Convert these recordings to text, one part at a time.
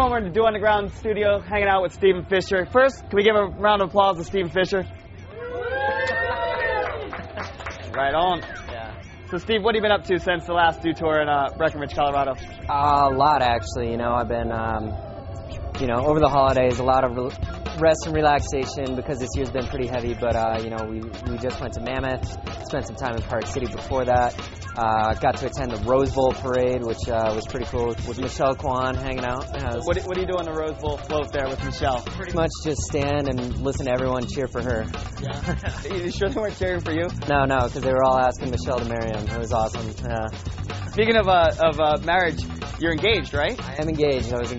everyone, we're in the Do Underground studio hanging out with Stephen Fisher. First, can we give a round of applause to Stephen Fisher? Right on. Yeah. So Steve, what have you been up to since the last Do Tour in Breckenridge, Colorado? A lot, actually. I've been, over the holidays, a lot of rest and relaxation because this year's been pretty heavy. But we just went to Mammoth, spent some time in Park City before that. Got to attend the Rose Bowl parade, which was pretty cool, with Michelle Kwan hanging out. What do you do on the Rose Bowl float there with Michelle? Pretty much just stand and listen to everyone cheer for her. Yeah. You sure they weren't cheering for you? No, because they were all asking Michelle to marry him. It was awesome. Speaking of marriage, you're engaged, right? I am engaged. I was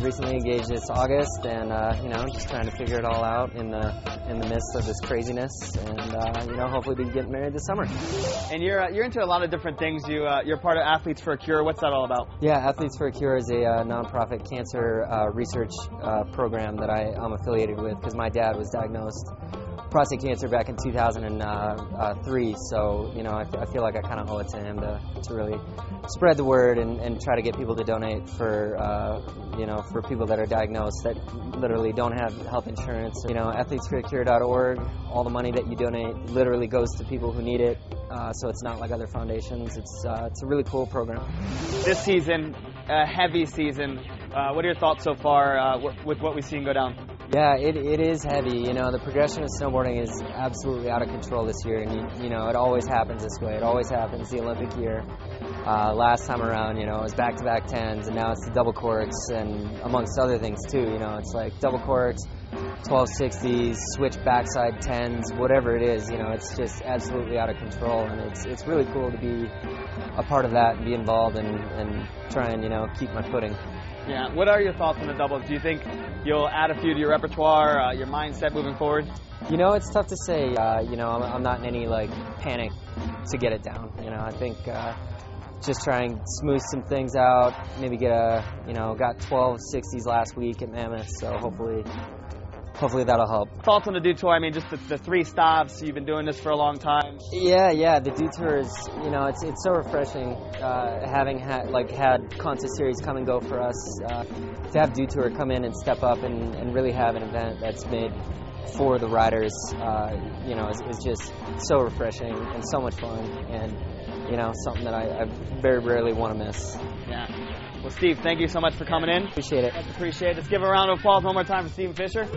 recently engaged this August, and just trying to figure it all out in the midst of this craziness, and hopefully we can get married this summer. And you're into a lot of different things. You're part of Athletes for a Cure. What's that all about? Yeah, Athletes for a Cure is a nonprofit cancer research program that I'm affiliated with because my dad was diagnosed prostate cancer back in 2003, so I feel like I kind of owe it to him to really spread the word and try to get people to donate for people that are diagnosed that literally don't have health insurance. athletesforacure.org, all the money that you donate literally goes to people who need it, so it's not like other foundations. It's a really cool program. This season, a heavy season. What are your thoughts so far with what we've seen go down? Yeah, it is heavy. The progression of snowboarding is absolutely out of control this year, and it always happens this way. It always happens the Olympic year. Last time around, it was back-to-back 10s, and now it's the double corks, and amongst other things too. It's like double corks, 1260s, switch backside 10s, whatever it is. It's just absolutely out of control, and it's really cool to be a part of that and be involved and try and keep my footing. Yeah. What are your thoughts on the doubles? Do you think you'll add a few to your repertoire, your mindset moving forward? It's tough to say. I'm not in any panic to get it down. I think just try and smooth some things out. Maybe got 1260s last week at Mammoth, so hopefully that'll help. Thoughts on the Do Tour? I mean, just the 3 stops. You've been doing this for a long time. Yeah. The Do Tour is, it's so refreshing having had Concert Series come and go for us. To have Do Tour come in and step up and really have an event that's made for the riders, is just so refreshing and so much fun, and something that I very rarely want to miss. Yeah. Well, Steve, thank you so much for coming in. Appreciate it. Appreciate it. Let's give a round of applause one more time for Stephen Fisher.